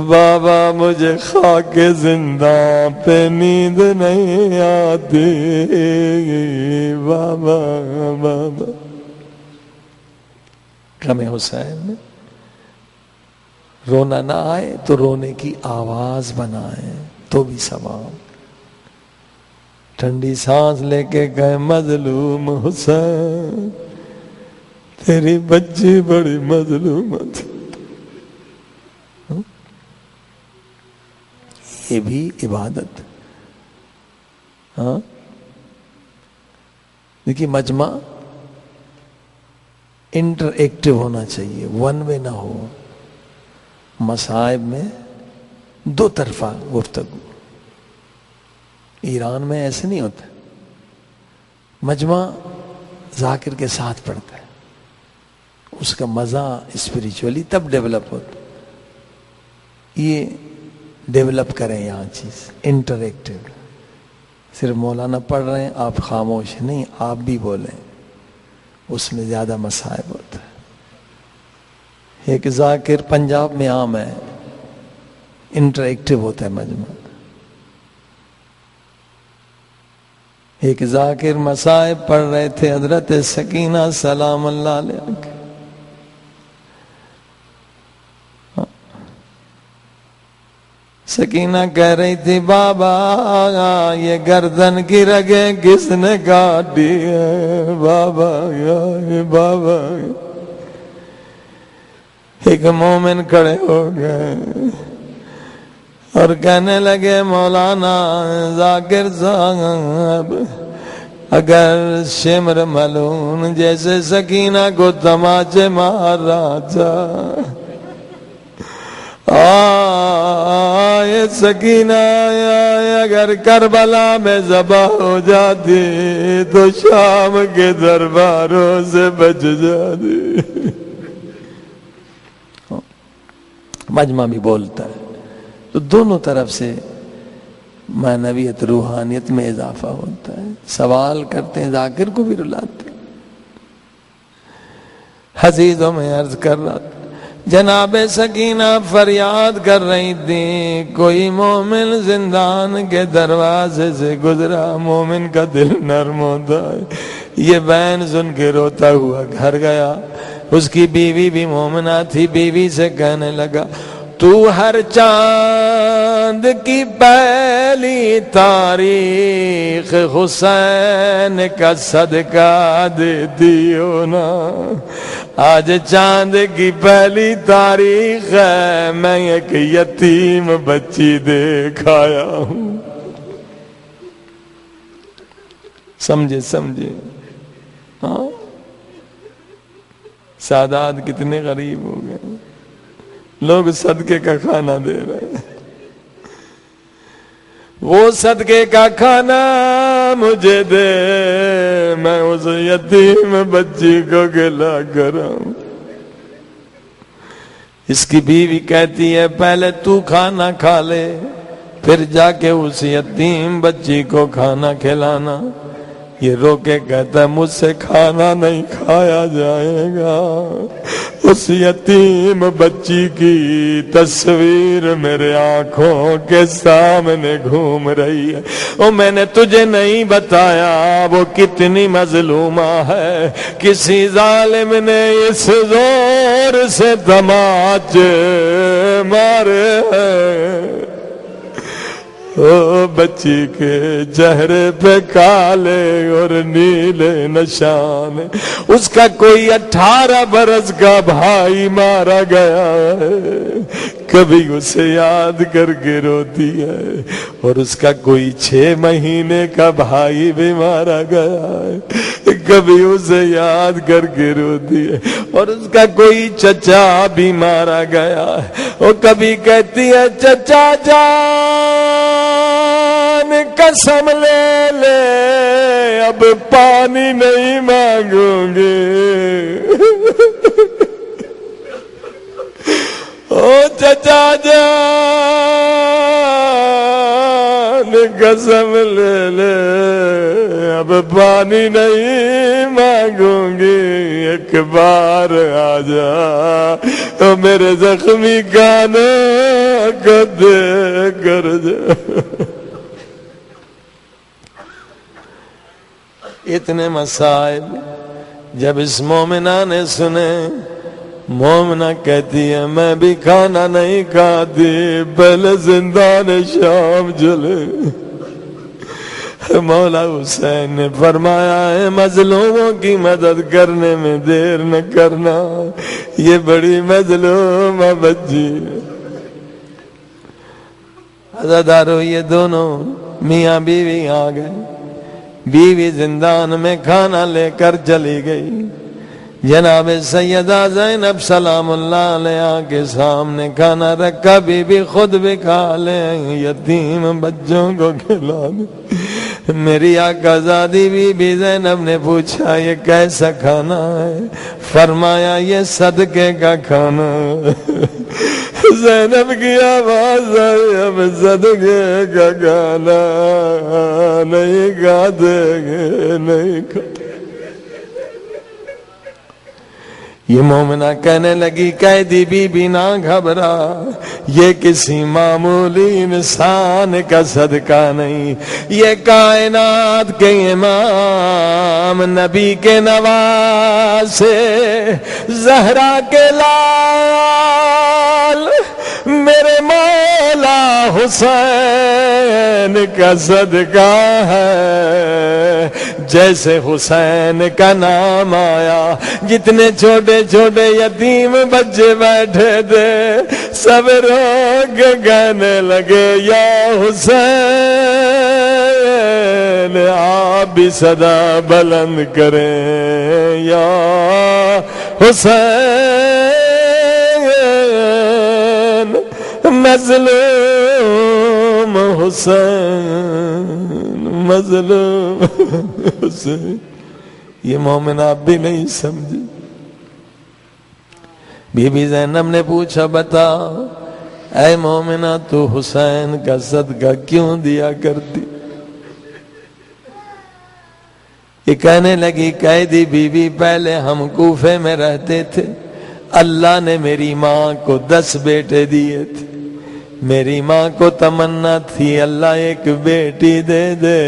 بابا مجھے خاک زندان پہ نیند نہیں آتی، بابا بابا۔ غم حسین میں رونا نہ آئے تو رونے کی آواز بنائیں تو بھی ثواب۔ ٹھنڈی سانس لے کے گئے مظلوم حسین، تیری بچی بڑی مظلوم تھی۔ یہ بھی عبادت۔ دیکھیے مجمع انٹر ایکٹیو ہونا چاہیے، ون وے نہ ہو، مصائب میں دو طرفہ گفتگو۔ ایران میں ایسے نہیں ہوتا، مجمع ذاکر کے ساتھ پڑھتا ہے، اس کا مزہ اسپریچولی تب ڈیولپ ہوتا ہے۔ یہ ڈیولپ کریں یہاں چیز انٹر ایکٹیو، صرف مولانا پڑھ رہے ہیں آپ خاموش نہیں، آپ بھی بولیں، اس میں زیادہ مصائب ہوتا ہے۔ ایک ذاکر پنجاب میں عام ہے، انٹر ایکٹیو ہوتا ہے مجمع۔ ایک ذاکر مصائب پڑھ رہے تھے، حضرت سکینہ سلام اللہ علیہ کے، سکینہ کہہ رہی تھی بابا یہ گردن کی رگیں کس نے کاٹی ہے بابا یا بابا۔ ایک مومن کھڑے ہو گئے اور کہنے لگے مولانا ذاکر صاحب اگر شمر ملون جیسے سکینہ کو تماچے مار رہا تھا، یہ سکینہ اگر کربلا میں ذبح ہو جاتی تو شام کے درباروں سے بچ جاتی۔ مجمع بھی بولتا ہے تو دونوں طرف سے معنویت روحانیت میں اضافہ ہوتا ہے۔ سوال کرتے ہیں، ذاکر کو بھی رلاتے ہیں۔ حدیثوں میں عرض کر رہا تھا، جناب سکینہ فریاد کر رہی تھی، کوئی مومن زندان کے دروازے سے گزرا، مومن کا دل نرم ہوتا ہے۔ یہ بہن سن کے روتا ہوا گھر گیا، اس کی بیوی بھی مومنہ تھی، بیوی سے کہنے لگا تو ہر چاند کی پہلی تاریخ حسین کا صدقہ دیتی ہو نا، آج چاند کی پہلی تاریخ ہے، میں ایک یتیم بچی دیکھ آیا ہوں۔ سمجھے ہاں، سادات کتنے غریب ہو گئے، لوگ صدقے کا کھانا دے رہے ہیں۔ وہ صدقے کا کھانا مجھے دے، میں اس یتیم بچی کو کھلا کراؤں۔ اس کی بیوی کہتی ہے پہلے تو کھانا کھا لے، پھر جا کے اس یتیم بچی کو کھانا کھلانا۔ یہ رو کے کہتا ہے مجھ سے کھانا نہیں کھایا جائے گا۔ اس یتیم بچی کی تصویر میرے آنکھوں کے سامنے گھوم رہی ہے، اور میں نے تجھے نہیں بتایا وہ کتنی مظلومہ ہے، کسی ظالم نے اس زور سے تماچے مارے ہیں۔ او بچی کے چہرے پہ کالے اور نیلے نشان، اس کا کوئی 18 برس کا بھائی مارا گیا ہے، کبھی اسے یاد کر کے روتی ہے، اور اس کا کوئی 6 مہینے کا بھائی بھی مارا گیا ہے، کبھی اسے یاد کر کے روتی ہے، اور اس کا کوئی چچا بھی مارا گیا ہے، اور کبھی کہتی ہے چچا جان قسم لے لے اب پانی نہیں مانگوں گے۔ او چچا جان قسم لے لے اب پانی نہیں مانگوں گی، ایک بار آ جا تو میرے زخمی کانوں کو دے کر جا۔ اتنے مسائل جب اس مومنہ نے سنے، مومنہ کہتی ہے میں بھی کھانا نہیں کھاتی، پہلے زندان شام جلے۔ مولا حسین نے فرمایا ہے مظلوموں کی مدد کرنے میں دیر نہ کرنا، یہ بڑی مظلومہ بچی ہے۔ عزادارو یہ دونوں میاں بیوی آ گئے، بیوی زندان میں کھانا لے کر چلی گئی. جناب سیدہ زینب سلام اللہ علیہا کے سامنے کھانا رکھا، بی بی خود بھی کھا لے، یتیم بچوں کو کھلا دے. میری آقا زادی بی بی زینب نے پوچھا یہ کیسا کھانا ہے؟ فرمایا یہ صدقے کا کھانا. زینب کی آواز آئی اب صدقے کا کھانا نہیں کھاتے گے، نہیں کھاتے. یہ مومنہ کہنے لگی قیدی بی بی نہ گھبرا، یہ کسی معمولی انسان کا صدقہ نہیں، یہ کائنات کے امام نبی کے نواسے زہرا کے لال میرے مولا حسین کا صدقہ ہے. جیسے حسین کا نام آیا جتنے چھوٹے چھوٹے یتیم بچے بیٹھے تھے سب رو کے کہنے لگے یا حسین. آپ بھی صدا بلند کریں یا حسین. مظلوم حسین، مظلوم حسین. یہ مومن آپ بھی نہیں سمجھے. بی بی زینب نے پوچھا بتا اے مومنہ تو حسین کا صدقہ کیوں دیا کرتی؟ یہ کہنے لگی قیدی بی بی پہلے ہم کوفے میں رہتے تھے، اللہ نے میری ماں کو 10 بیٹے دیے تھے. میری ماں کو تمنا تھی اللہ ایک بیٹی دے دے.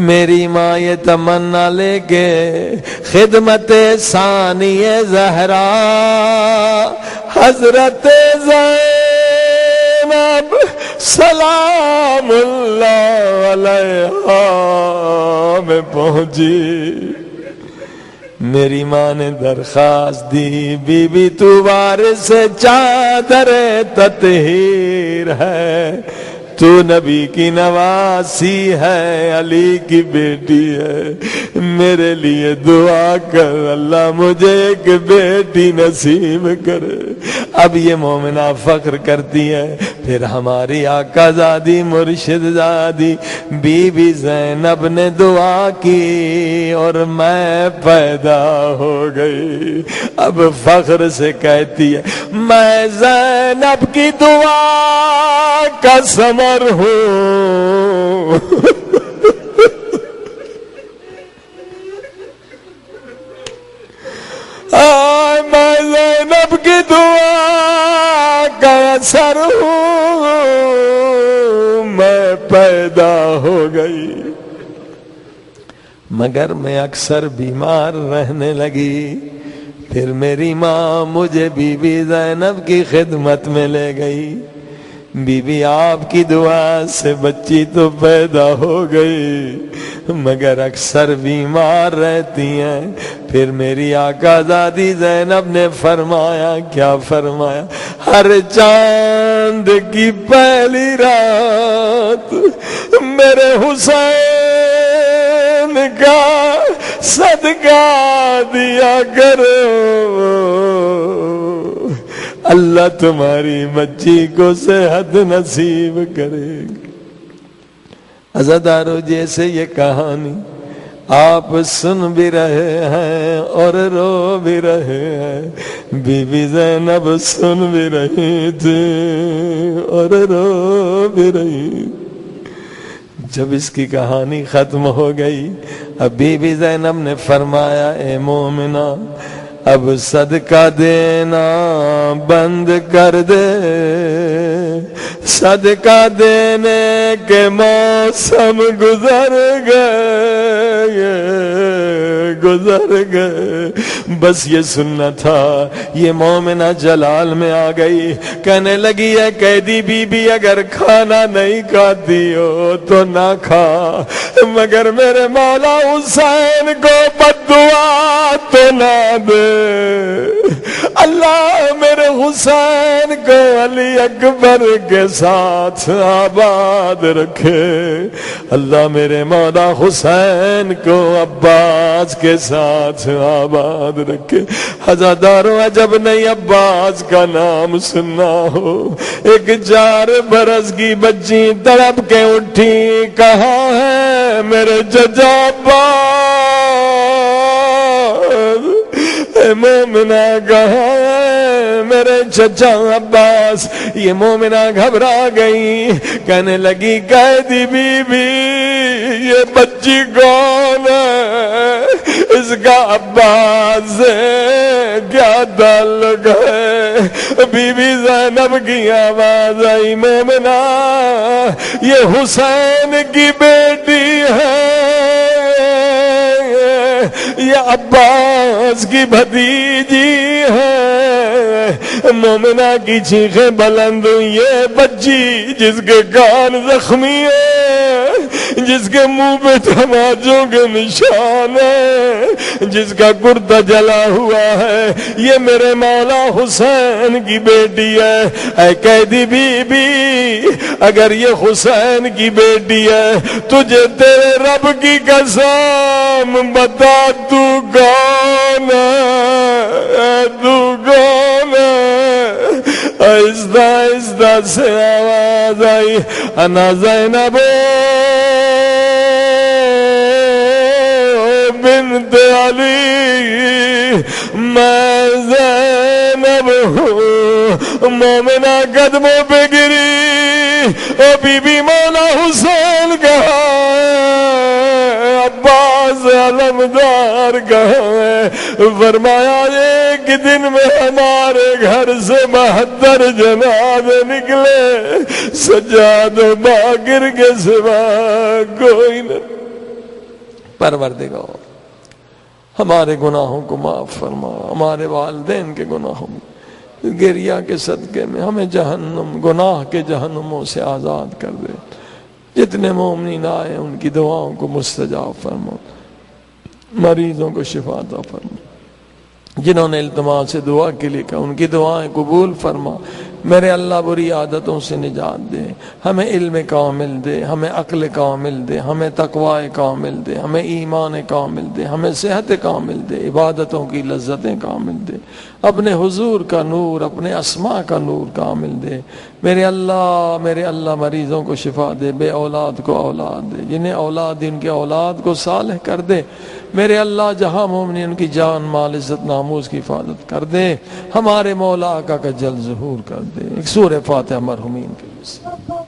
میری ماں یہ تمنا لے کے خدمت ثانی زہرا حضرت زینب سلام اللہ علیہا میں پہنچی. میری ماں نے درخواست دی بی بی تو وارث چادر تطہیر ہے، تو نبی کی نواسی ہے، علی کی بیٹی ہے، میرے لیے دعا کر اللہ مجھے ایک بیٹی نصیب کرے. اب یہ مومنہ فخر کرتی ہے. پھر ہماری آقا زادی مرشد زادی بی بی زینب نے دعا کی اور میں پیدا ہو گئی. اب فخر سے کہتی ہے میں زینب کی دعا کا ثمر ہوں. میں زینب کی دعا کا اثر ہوں، میں پیدا ہو گئی. مگر میں اکثر بیمار رہنے لگی. پھر میری ماں مجھے بی بی زینب کی خدمت میں لے گئی. بی بی آپ کی دعا سے بچی تو پیدا ہو گئی مگر اکثر بیمار رہتی ہیں. پھر میری آقا زادی زینب نے فرمایا، کیا فرمایا؟ ہر چاند کی پہلی رات میرے حسین کا صدقہ دیا کرو، اللہ تمہاری بچی کو صحت نصیب کرے گا. عزادارو جیسے یہ کہانی آپ سن بھی رہے ہیں اور رو بھی رہے ہیں، بی بی زینب سن بھی رہی تھی اور رو بھی رہی. جب اس کی کہانی ختم ہو گئی اب بی بی زینب نے فرمایا اے مومنہ اب صدقہ دینا بند کر دے، صدقہ دینے کے موسم گزر گئے، گزر گئے. بس یہ سننا تھا. یہ مومنہ جلال میں آ گئی، کہنے لگی ہے قیدی بی بی اگر کھانا نہیں کھاتی ہو تو نہ کھا، مگر میرے مولا حسین کو بد دعا تو نہ دے. اللہ میرے حسین کو علی اکبر کے ساتھ آباد رکھے، اللہ میرے مولا حسین کو عباس کے ساتھ آباد رکھے۔ ہزاداروں عجب نہیں عباس کا نام سننا ہو۔ ایک 4 برس کی بچی تڑپ کے اٹھی، کہاں ہے میرے چچا عباس؟ اے مومنہ کہاں ہے میرے چچا عباس؟ یہ مومنہ گھبرا گئی، کہنے لگی قیدی بی بی یہ بچی کون ہے؟ اس کا عباس سے کیا تعلق ہے؟ بی بی زینب کی آواز آئی، مومنہ یہ حسین کی بیٹی ہے، یہ عباس کی بھتیجی ہے۔ مومنہ کی چیخیں بلند، یہ بچی جس کے کان زخمی ہے، جس کے منہ پہ تماچوں کے نشان ہے، جس کا کرتا جلا ہوا ہے، یہ میرے مولا حسین کی بیٹی ہے۔ اے قیدی بی بی اگر یہ حسین کی بیٹی ہے، تجھے تیرے رب کی قسم بتا تو کون ہے؟ تو کون ہے؟ آہستہ آہستہ سے آواز آئی، انا زینب بنت علی، میں زینب ہوں۔ مومنہ قدموں پہ گری، او بی بی مولا حسین کہاں ہے؟ عباس علمدار کہاں ہے؟ فرمایا ایک دن میں ہمارے گھر سے 72 جنازے نکلے، سجاد و باقر کے سوا کوئی نہ۔ پروردگار ہمارے گناہوں کو معاف فرما، ہمارے والدین کے گناہوں گریہ کے صدقے میں ہمیں جہنم، گناہ کے جہنموں سے آزاد کر دے۔ جتنے مومنین آئے ان کی دعاؤں کو مستجاب فرما، مریضوں کو شفا عطا فرما، جنہوں نے التماس سے دعا کے لیے کہا ان کی دعائیں قبول فرما۔ میرے اللہ بری عادتوں سے نجات دے، ہمیں علم کامل دے، ہمیں عقل کامل دے، ہمیں تقوی کامل دے، ہمیں ایمان کامل دے، ہمیں صحت کامل دے، عبادتوں کی لذتیں کامل دے، اپنے حضور کا نور، اپنے اسماء کا نور کامل دے۔ میرے اللہ مریضوں کو شفا دے، بے اولاد کو اولاد دے، جنہیں اولاد دی ان کے اولاد کو صالح کر دے۔ میرے اللہ جہاں مومنین ان کی جان مال عزت ناموس کی حفاظت کر دے، ہمارے مولا آقا کا جل ظہور کر دے۔ ایک سورہ فاتحہ مرحومین کے لیے۔